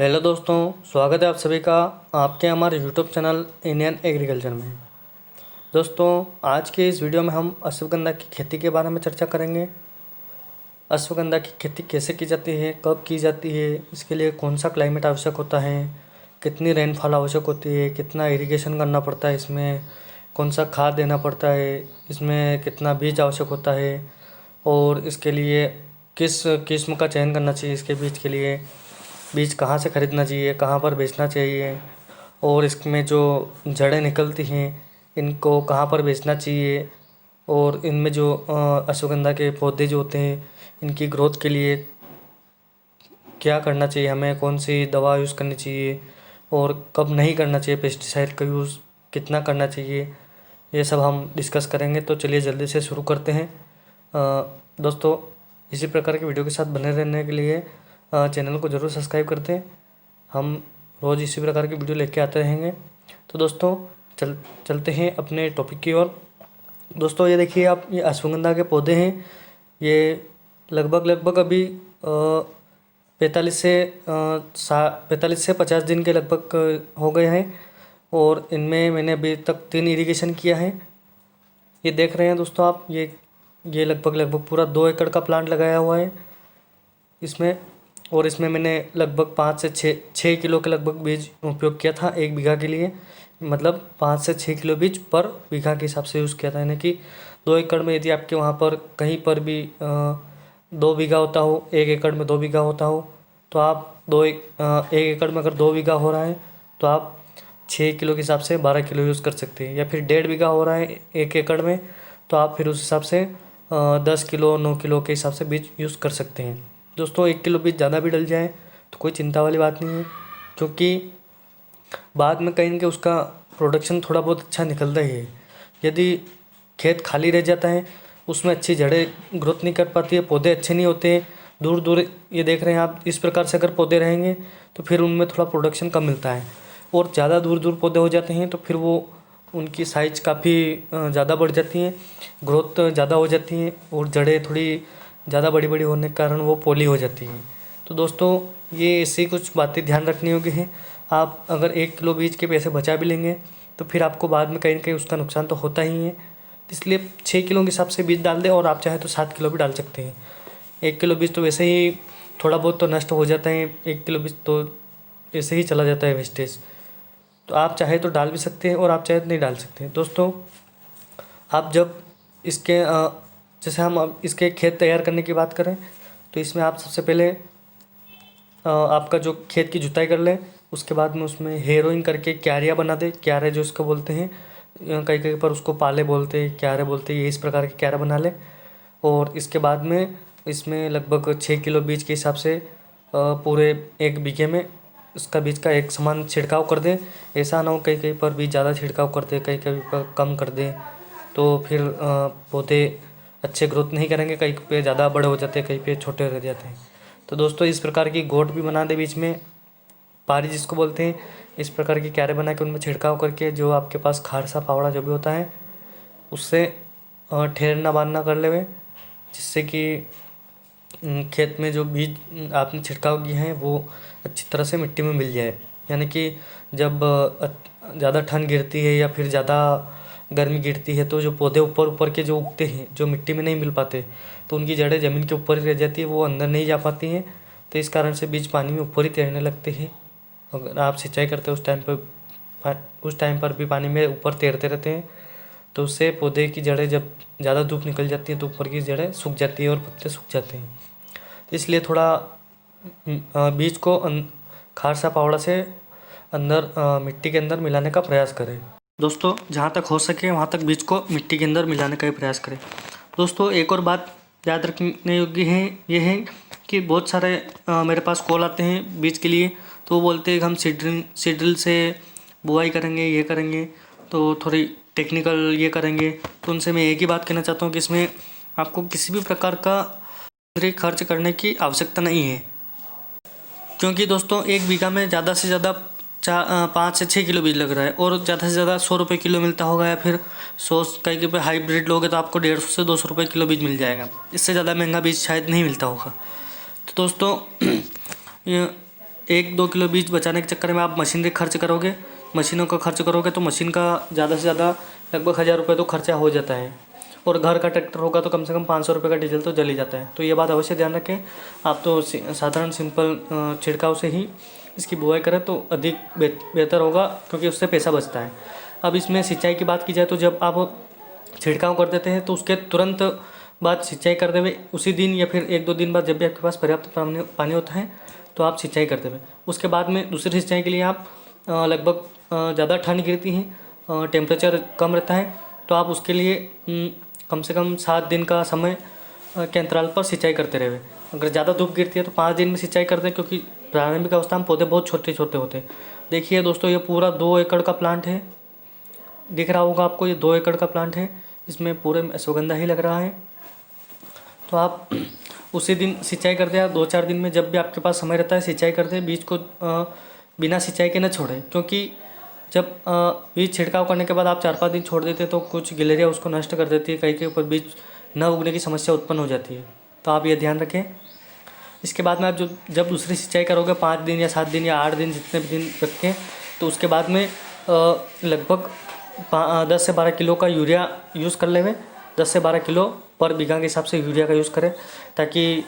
Hello दोस्तों, स्वागत है आप सभी का आपके हमारे यूट्यूब चैनल इंडियन एग्रीकल्चर में। दोस्तों, आज के इस वीडियो में हम अश्वगंधा की खेती के बारे में चर्चा करेंगे। अश्वगंधा की खेती कैसे की जाती है, कब की जाती है, इसके लिए कौन सा क्लाइमेट आवश्यक होता है, कितनी रेनफॉल आवश्यक होती है, कितना इरिगेशन करना पड़ता है, इसमें कौन सा खाद देना पड़ता है, इसमें कितना बीज आवश्यक होता है और इसके लिए किस किस्म का चयन करना चाहिए। इसके बीज के लिए बीज कहाँ से ख़रीदना चाहिए, कहाँ पर बेचना चाहिए और इसमें जो जड़ें निकलती हैं इनको कहाँ पर बेचना चाहिए और इनमें जो अश्वगंधा के पौधे जो होते हैं इनकी ग्रोथ के लिए क्या करना चाहिए, हमें कौन सी दवा यूज़ करनी चाहिए और कब नहीं करना चाहिए, पेस्टिसाइड का यूज़ कितना करना चाहिए, ये सब हम डिस्कस करेंगे। तो चलिए जल्दी से शुरू करते हैं। दोस्तों, इसी प्रकार के वीडियो के साथ बने रहने के लिए चैनल को ज़रूर सब्सक्राइब करते हैं। हम रोज़ इसी प्रकार की वीडियो लेके आते रहेंगे। तो दोस्तों चलते हैं अपने टॉपिक की ओर। दोस्तों, ये देखिए आप, ये अश्वगंधा के पौधे हैं। ये लगभग अभी 45 से 50 दिन के लगभग हो गए हैं और इनमें मैंने अभी तक 3 इरिगेशन किया है। ये देख रहे हैं दोस्तों आप, ये लगभग पूरा 2 एकड़ का प्लांट लगाया हुआ है इसमें। और इसमें मैंने लगभग 5 से 6 किलो के लगभग बीज उपयोग किया था 1 बीघा के लिए। मतलब 5 से 6 किलो बीज पर बीघा के हिसाब से यूज़ किया था। यानी कि 2 एकड़ में यदि आपके वहाँ पर कहीं पर भी 2 बीघा होता हो, 1 एकड़ में 2 बीघा होता हो, तो आप 1 एकड़ में अगर 2 बीघा हो रहा है तो आप 6 किलो के हिसाब से 12 किलो यूज़ कर सकते हैं। या फिर 1.5 बीघा हो रहा है 1 एकड़ में तो आप फिर उस हिसाब से 10 किलो 9 किलो के हिसाब से बीज यूज़ कर सकते हैं। दोस्तों, 1 किलो बीज ज़्यादा भी डल जाए तो कोई चिंता वाली बात नहीं है, क्योंकि बाद में कहीं ना कहीं उसका प्रोडक्शन थोड़ा बहुत अच्छा निकलता ही है। यदि खेत खाली रह जाता है, उसमें अच्छी जड़ें ग्रोथ नहीं कर पाती है, पौधे अच्छे नहीं होते हैं, दूर दूर ये देख रहे हैं आप, इस प्रकार से अगर पौधे रहेंगे तो फिर उनमें थोड़ा प्रोडक्शन कम मिलता है। और ज़्यादा दूर दूर पौधे हो जाते हैं तो फिर वो उनकी साइज़ काफ़ी ज़्यादा बढ़ जाती हैं, ग्रोथ ज़्यादा हो जाती हैं और जड़ें थोड़ी ज़्यादा बड़ी बड़ी होने के कारण वो पोली हो जाती हैं। तो दोस्तों, ये ऐसी कुछ बातें ध्यान रखनी होगी है। आप अगर 1 किलो बीज के पैसे बचा भी लेंगे तो फिर आपको बाद में कहीं ना कहीं उसका नुकसान तो होता ही है। इसलिए 6 किलो के हिसाब से बीज डाल दें और आप चाहे तो 7 किलो भी डाल सकते हैं। 1 किलो बीज तो वैसे ही थोड़ा बहुत तो नष्ट हो जाता है, 1 किलो बीज तो ऐसे ही चला जाता है वेस्टेज। तो आप चाहे तो डाल भी सकते हैं और आप चाहे तो नहीं डाल सकते हैं। दोस्तों, आप जब इसके जैसे हम अब इसके खेत तैयार करने की बात करें तो इसमें आप सबसे पहले आपका जो खेत की जुताई कर लें, उसके बाद में उसमें हेरोइंग करके क्यारियाँ बना दें। क्यारे जो इसको बोलते हैं, कहीं कहीं पर उसको पाले बोलते हैं, क्यारे बोलते हैं, ये इस प्रकार के क्यारा बना लें। और इसके बाद में इसमें लगभग 6 किलो बीज के हिसाब से पूरे 1 बीघे में इसका बीज का एक समान छिड़काव कर दें। ऐसा ना हो कहीं कहीं पर बीज ज़्यादा छिड़काव कर दें, कहीं कहीं पर कम कर दें, तो फिर पौधे अच्छे ग्रोथ नहीं करेंगे, कहीं पे ज़्यादा बड़े हो जाते हैं, कहीं पे छोटे रह जाते हैं। तो दोस्तों, इस प्रकार की गोट भी बना दे बीच में, पारी जिसको बोलते हैं, इस प्रकार के क्यारे बना के उनमें छिड़काव करके जो आपके पास खारसा फावड़ा जो भी होता है उससे ठेरना बांधना कर ले, जिससे कि खेत में जो बीज आपने छिड़काव किए हैं वो अच्छी तरह से मिट्टी में मिल जाए। यानी कि जब ज़्यादा ठंड गिरती है या फिर ज़्यादा गर्मी गिरती है तो जो पौधे ऊपर ऊपर के जो उगते हैं, जो मिट्टी में नहीं मिल पाते, तो उनकी जड़ें ज़मीन के ऊपर ही रह जाती है, वो अंदर नहीं जा पाती हैं। तो इस कारण से बीज पानी में ऊपर ही तैरने लगते हैं। अगर आप सिंचाई करते हो उस टाइम पर भी पानी में ऊपर तैरते रहते हैं, तो उससे पौधे की जड़ें जब ज़्यादा धूप निकल जाती है तो ऊपर की जड़ें सूख जाती है और पत्ते सूख जाते हैं। तो इसलिए थोड़ा बीज को खारसा पावड़ा से अंदर मिट्टी के अंदर मिलाने का प्रयास करें। दोस्तों, जहाँ तक हो सके वहाँ तक बीज को मिट्टी के अंदर मिलाने का ही प्रयास करें। दोस्तों, एक और बात याद रखने योग्य है, ये है कि बहुत सारे मेरे पास कॉल आते हैं बीज के लिए, तो वो बोलते हैं कि हम सीड्रिल से बुआई करेंगे, ये करेंगे, तो थोड़ी टेक्निकल ये करेंगे। तो उनसे मैं एक ही बात कहना चाहता हूँ कि इसमें आपको किसी भी प्रकार का खर्च करने की आवश्यकता नहीं है, क्योंकि दोस्तों 1 बीघा में ज़्यादा से ज़्यादा 5 से 6 किलो बीज लग रहा है और ज़्यादा से ज़्यादा 100 रुपये किलो मिलता होगा, या फिर 100 कहीं पे हाइब्रिड लोगे तो आपको 150 से 200 रुपये किलो बीज मिल जाएगा। इससे ज़्यादा महंगा बीज शायद नहीं मिलता होगा। तो दोस्तों, 1-2 किलो बीज बचाने के चक्कर में आप मशीनरी खर्च करोगे, मशीनों का खर्च करोगे तो मशीन का ज़्यादा से ज़्यादा लगभग 1000 रुपये तो खर्चा हो जाता है। और घर का ट्रैक्टर होगा तो कम से कम 500 रुपये का डीजल तो जल ही जाता है। तो ये बात अवश्य ध्यान रखें। आप तो साधारण सिंपल छिड़काव से ही इसकी बुआई करें तो अधिक बेहतर होगा, क्योंकि उससे पैसा बचता है। अब इसमें सिंचाई की बात की जाए तो जब आप छिड़काव कर देते हैं तो उसके तुरंत बाद सिंचाई कर देवे, उसी दिन या फिर 1-2 दिन बाद जब भी आपके पास पर्याप्त पानी होता है तो आप सिंचाई कर देवे। उसके बाद में दूसरी सिंचाई के लिए आप लगभग ज़्यादा ठंड गिरती है, टेम्परेचर कम रहता है, तो आप उसके लिए कम से कम 7 दिन का समय के अंतराल पर सिंचाई करते रहे। अगर ज़्यादा धूप गिरती है तो 5 दिन में सिंचाई कर दें, क्योंकि प्रारंभिक अवस्था में पौधे बहुत छोटे छोटे होते हैं। देखिए दोस्तों, ये पूरा 2 एकड़ का प्लांट है, दिख रहा होगा आपको, ये 2 एकड़ का प्लांट है। इसमें पूरे अश्वगंधा ही लग रहा है। तो आप उसी दिन सिंचाई कर दें, 2-4 दिन में जब भी आपके पास समय रहता है सिंचाई कर दें। बीज को बिना सिंचाई के न छोड़ें, क्योंकि जब बीज छिड़काव करने के बाद आप 4-5 दिन छोड़ देते हैं तो कुछ गिलहरियाँ उसको नष्ट कर देती है, कहीं के ऊपर बीज न उगने की समस्या उत्पन्न हो जाती है। तो आप ये ध्यान रखें। इसके बाद में आप जब दूसरी सिंचाई करोगे 5 दिन या 7 दिन या 8 दिन जितने भी दिन रखें, तो उसके बाद में लगभग 10 से 12 किलो का यूरिया यूज़ कर लेंगे। 10 से 12 किलो पर बीघा के हिसाब से यूरिया का यूज़ करें, ताकि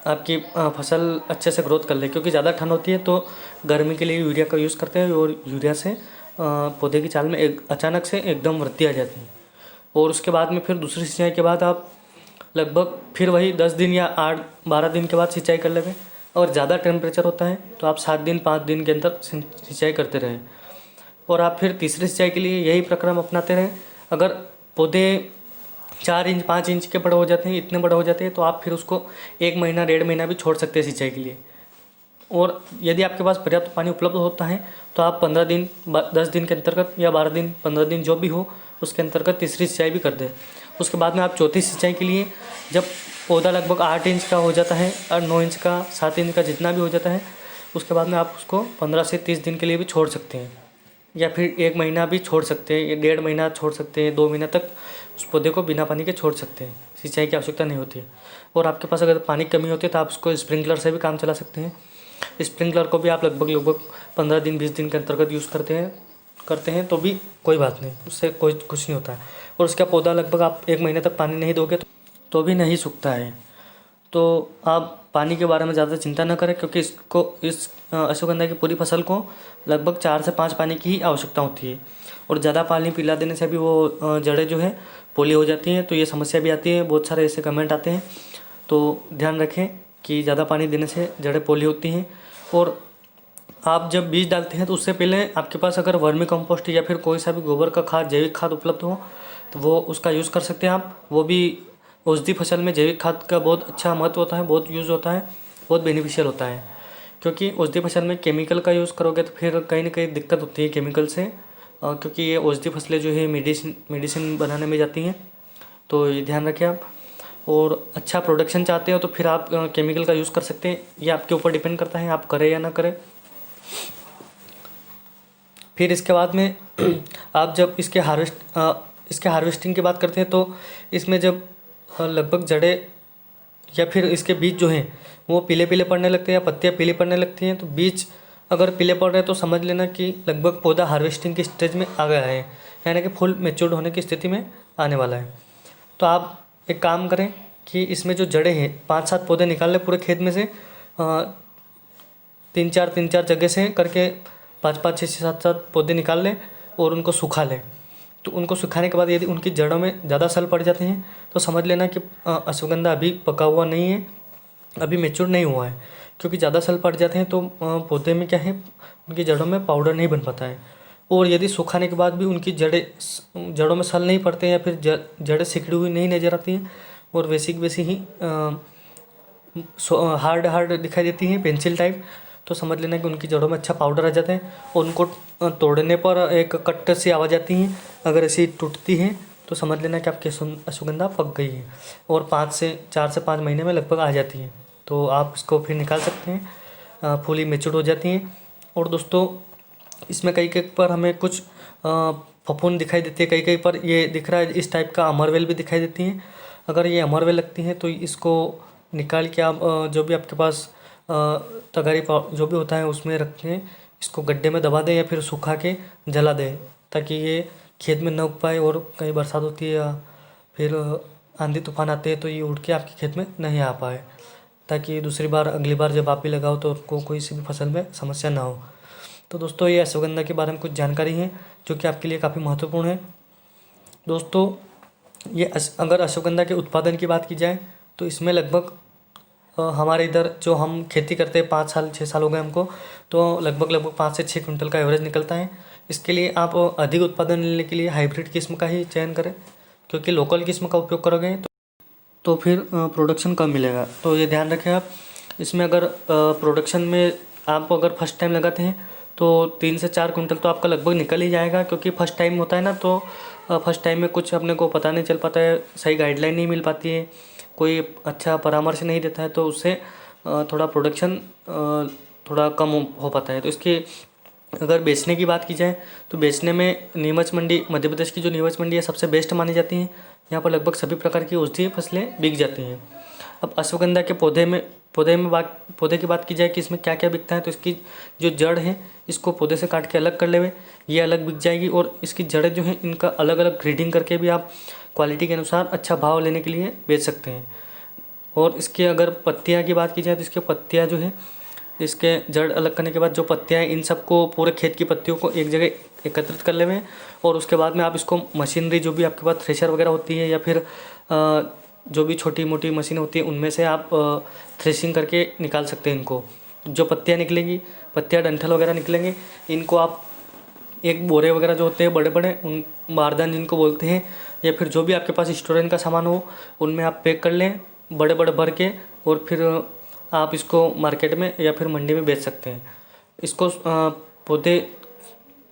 आपकी फसल अच्छे से ग्रोथ कर ले। क्योंकि ज़्यादा ठंड होती है तो गर्मी के लिए यूरिया का यूज़ करते हैं, और यूरिया से पौधे की चाल में अचानक से एकदम वृद्धि आ जाती है। और उसके बाद में फिर दूसरी सिंचाई के बाद आप लगभग फिर वही 10 दिन या 8-12 दिन के बाद सिंचाई कर लेंगे। और ज़्यादा टेम्परेचर होता है तो आप 7 दिन 5 दिन के अंदर सिंचाई करते रहें। और आप फिर तीसरी सिंचाई के लिए यही प्रक्रम अपनाते रहें। अगर पौधे 4 इंच 5 इंच के बड़े हो जाते हैं, इतने बड़े हो जाते हैं, तो आप फिर उसको 1 महीना 1.5 महीना भी छोड़ सकते हैं सिंचाई के लिए। और यदि आपके पास पर्याप्त पानी उपलब्ध होता है तो आप 15 दिन 10 दिन के अंतर्गत या 12 दिन 15 दिन जो भी हो उसके अंतर्गत तीसरी सिंचाई भी कर दें। उसके बाद में आप चौथी सिंचाई के लिए, जब पौधा लगभग 8 इंच का हो जाता है और 9 इंच का 7 इंच का जितना भी हो जाता है, उसके बाद में आप उसको 15 से 30 दिन के लिए भी छोड़ सकते हैं, या फिर 1 महीना भी छोड़ सकते हैं, या 1.5 महीना छोड़ सकते हैं, 2 महीना तक उस पौधे को बिना पानी के छोड़ सकते हैं। सिंचाई की आवश्यकता नहीं होती है। और आपके पास अगर पानी की कमी होती है तो आप उसको स्प्रिंकलर से भी काम चला सकते हैं। स्प्रिंकलर को भी आप लगभग 15 दिन 20 दिन के अंतर्गत यूज़ करते हैं तो भी कोई बात नहीं, उससे कोई कुछ नहीं होता है। और उसका पौधा लगभग आप 1 महीने तक पानी नहीं दोगे तो भी नहीं सूखता है। तो आप पानी के बारे में ज़्यादा चिंता न करें, क्योंकि इस अश्वगंधा की पूरी फसल को लगभग 4 से 5 पानी की ही आवश्यकता होती है। और ज़्यादा पानी पिला देने से भी वो जड़ें जो है पोली हो जाती हैं, तो ये समस्या भी आती है। बहुत सारे ऐसे कमेंट आते हैं, तो ध्यान रखें कि ज़्यादा पानी देने से जड़ें पोली होती हैं। और आप जब बीज डालते हैं तो उससे पहले आपके पास अगर वर्मी कंपोस्ट या फिर कोई सा भी गोबर का खाद, जैविक खाद उपलब्ध हो तो वो उसका यूज़ कर सकते हैं आप। वो भी औषधि फसल में जैविक खाद का बहुत अच्छा महत्व होता है, बहुत यूज़ होता है, बहुत बेनिफिशियल होता है। क्योंकि औषधि फसल में केमिकल का यूज़ करोगे तो फिर कहीं ना कहीं दिक्कत होती है केमिकल से, क्योंकि ये औषधि फसलें जो है मेडिसिन बनाने में जाती हैं। तो ये ध्यान रखें आप। और अच्छा प्रोडक्शन चाहते हो तो फिर आप केमिकल का यूज़ कर सकते हैं। ये आपके ऊपर डिपेंड करता है आप करें या ना करें। फिर इसके बाद में आप जब इसके हार्वेस्टिंग की बात करते हैं तो इसमें जब लगभग जड़ें या फिर इसके बीज जो हैं वो पीले पीले पड़ने लगते हैं या पत्तियाँ पीली पड़ने लगती हैं, तो बीज अगर पीले पड़ रहे हैं तो समझ लेना कि लगभग पौधा हार्वेस्टिंग की स्टेज में आ गया है, यानी कि फुल मैच्योर्ड होने की स्थिति में आने वाला है। तो आप एक काम करें कि इसमें जो जड़ें हैं 5-7 पौधे निकाल लें पूरे खेत में से, 3-4 जगह से करके 5-5 6-6 7-7 पौधे निकाल लें और उनको सुखा लें। तो उनको सुखाने के बाद यदि उनकी जड़ों में ज़्यादा सल पड़ जाते हैं तो समझ लेना कि अश्वगंधा अभी पका हुआ नहीं है, अभी मैच्योर नहीं हुआ है। क्योंकि ज़्यादा सल पड़ जाते हैं तो पौधे में क्या है, उनकी जड़ों में पाउडर नहीं बन पाता है। और यदि सुखाने के बाद भी उनकी जड़ों में सल नहीं पड़ते या फिर जड़ें सिकुड़ी हुई नहीं नज़र आती हैं और वैसी ही हार्ड दिखाई देती हैं, पेंसिल टाइप, तो समझ लेना कि उनकी जड़ों में अच्छा पाउडर आ जाता है। और उनको तोड़ने पर एक कट सी आवाज़ आती है, अगर ऐसी टूटती है तो समझ लेना कि आपकी अश्वगंधा पक गई है। और 4 से 5 महीने में लगभग आ जाती है, तो आप इसको फिर निकाल सकते हैं, फुली मैच्योर हो जाती हैं। और दोस्तों इसमें कई पर हमें कुछ फफूंद दिखाई देती है, कई पर ये दिख रहा है इस टाइप का अमरवेल भी दिखाई देती है। अगर ये अमरवेल लगती है तो इसको निकाल के आप जो भी आपके पास तगारी जो भी होता है उसमें रख के इसको गड्ढे में दबा दें या फिर सुखा के जला दें, ताकि ये खेत में न उग पाए। और कहीं बरसात होती है या फिर आंधी तूफान आते हैं तो ये उड़ के आपके खेत में नहीं आ पाए, ताकि दूसरी बार अगली बार जब आप भी लगाओ तो आपको कोई सी भी फसल में समस्या ना हो। तो दोस्तों ये अश्वगंधा के बारे में कुछ जानकारी है जो कि आपके लिए काफ़ी महत्वपूर्ण है। दोस्तों ये अगर अश्वगंधा के उत्पादन की बात की जाए तो इसमें लगभग हमारे इधर जो हम खेती करते हैं 5-6 साल हो गए हमको, तो लगभग 5 से 6 क्विंटल का एवरेज निकलता है। इसके लिए आप अधिक उत्पादन लेने के लिए हाइब्रिड किस्म का ही चयन करें, क्योंकि लोकल किस्म का उपयोग करोगे तो फिर प्रोडक्शन कम मिलेगा। तो ये ध्यान रखें आप। इसमें अगर प्रोडक्शन में आप अगर फर्स्ट टाइम लगाते हैं तो 3 से 4 कुंटल तो आपका लगभग निकल ही जाएगा, क्योंकि फर्स्ट टाइम होता है ना, तो फर्स्ट टाइम में कुछ अपने को पता नहीं चल पाता है, सही गाइडलाइन नहीं मिल पाती है, कोई अच्छा परामर्श नहीं देता है, तो उससे थोड़ा प्रोडक्शन थोड़ा कम हो पाता है। तो इसकी अगर बेचने की बात की जाए तो बेचने में नीमच मंडी, मध्य प्रदेश की जो नीमच मंडी है सबसे बेस्ट मानी जाती है। यहाँ पर लगभग सभी प्रकार की औषधीय फसलें बिक जाती हैं। अब अश्वगंधा के पौधे की बात की जाए कि इसमें क्या क्या बिकता है, तो इसकी जो जड़ है इसको पौधे से काट के अलग कर लेवे, ये अलग बिक जाएगी। और इसकी जड़ें जो हैं इनका अलग अलग ग्रेडिंग करके भी आप क्वालिटी के अनुसार अच्छा भाव लेने के लिए बेच सकते हैं। और इसकी अगर पत्तियाँ की बात की जाए तो इसकी पत्तियाँ जो है, इसके जड़ अलग करने के बाद जो पत्तियाँ हैं इन सबको, पूरे खेत की पत्तियों को एक जगह एकत्रित कर लेवे, और उसके बाद में आप इसको मशीनरी जो भी आपके पास थ्रेशर वगैरह होती है या फिर जो भी छोटी मोटी मशीन होती है उनमें से आप थ्रेशिंग करके निकाल सकते हैं इनको। जो पत्तियाँ निकलेंगी, पत्तियाँ डंठल वगैरह निकलेंगे, इनको आप एक बोरे वगैरह जो होते हैं बड़े बड़े, उन बारदान जिनको बोलते हैं, या फिर जो भी आपके पास स्टोरेज का सामान हो उनमें आप पैक कर लें बड़े बड़े भर के, और फिर आप इसको मार्केट में या फिर मंडी में बेच सकते हैं। इसको पौधे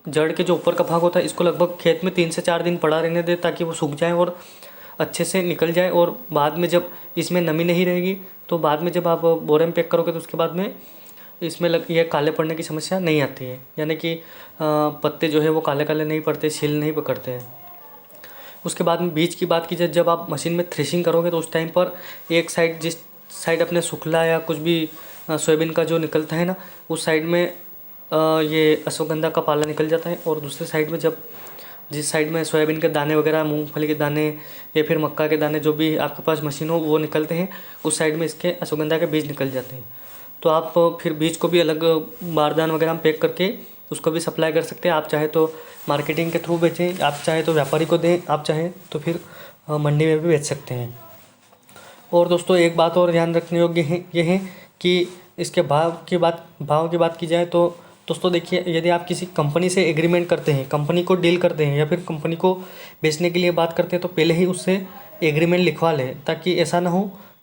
जड़ के जो ऊपर का भाग होता है इसको लगभग खेत में 3 से 4 दिन पड़ा रहने दें, ताकि वो सूख जाए और अच्छे से निकल जाए। और बाद में जब इसमें नमी नहीं रहेगी तो बाद में जब आप बोरे में पैक करोगे तो उसके बाद में इसमें ये काले पड़ने की समस्या नहीं आती है, यानी कि पत्ते जो है वो काले काले नहीं पड़ते, छील नहीं पकड़ते हैं। उसके बाद में बीज की बात की जाए, जब आप मशीन में थ्रेशिंग करोगे तो उस टाइम पर एक साइड, जिस साइड अपने सुखला या कुछ भी सोयाबीन का जो निकलता है ना, उस साइड में ये अश्वगंधा का पाला निकल जाता है, और दूसरे साइड में जिस साइड में सोयाबीन के दाने वगैरह, मूंगफली के दाने या फिर मक्का के दाने जो भी आपके पास मशीन हो वो निकलते हैं, उस साइड में इसके अश्वगंधा के बीज निकल जाते हैं। तो आप फिर बीज को भी अलग बारदान वगैरह में पैक करके उसको भी सप्लाई कर सकते हैं। आप चाहे तो मार्केटिंग के थ्रू बेचें, आप चाहे तो व्यापारी को दें, आप चाहे तो फिर मंडी में भी बेच सकते हैं। और दोस्तों एक बात और ध्यान रखने योग्य है, ये है कि इसके भाव की बात की जाए तो दोस्तों देखिए, यदि आप किसी कंपनी से एग्रीमेंट करते हैं, कंपनी को डील करते हैं या फिर कंपनी को बेचने के लिए बात करते हैं, तो पहले ही उससे एग्रीमेंट लिखवा लें, ताकि ऐसा ना हो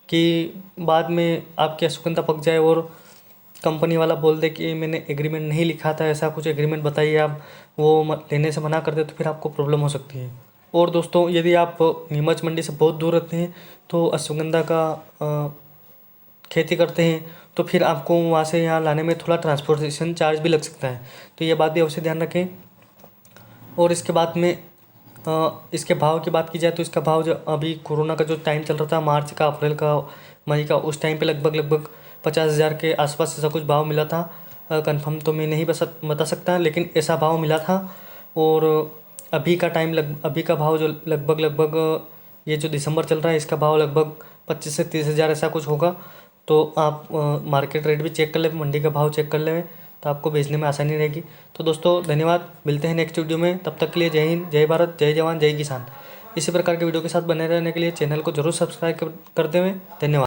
कि बाद में आपकी अश्वगंधा पक जाए और कंपनी वाला बोल दे कि मैंने एग्रीमेंट नहीं लिखा था, ऐसा कुछ एग्रीमेंट बताइए, आप वो लेने से मना कर दे तो फिर आपको प्रॉब्लम हो सकती है। और दोस्तों यदि आप नीमच मंडी से बहुत दूर रहते हैं तो अश्वगंधा का खेती करते हैं, तो फिर आपको वहाँ से यहाँ लाने में थोड़ा ट्रांसपोर्टेशन चार्ज भी लग सकता है, तो ये बात भी अवश्य ध्यान रखें। और इसके बाद में इसके भाव की बात की जाए तो इसका भाव जो अभी कोरोना का जो टाइम चल रहा था, मार्च का, अप्रैल का, मई का, उस टाइम पे लगभग 50,000 के आसपास ऐसा कुछ भाव मिला था। कंफर्म तो मैं नहीं बता सकता, लेकिन ऐसा भाव मिला था। और अभी का भाव जो लगभग ये जो दिसंबर चल रहा है इसका भाव लगभग 25 से 30,000 ऐसा कुछ होगा। तो आप मार्केट रेट भी चेक कर लें, मंडी का भाव चेक कर लें, तो आपको बेचने में आसानी रहेगी। तो दोस्तों धन्यवाद, मिलते हैं नेक्स्ट वीडियो में, तब तक के लिए जय हिंद, जय भारत, जय जवान, जय किसान। इसी प्रकार के वीडियो के साथ बने रहने के लिए चैनल को जरूर सब्सक्राइब कर दें। धन्यवाद।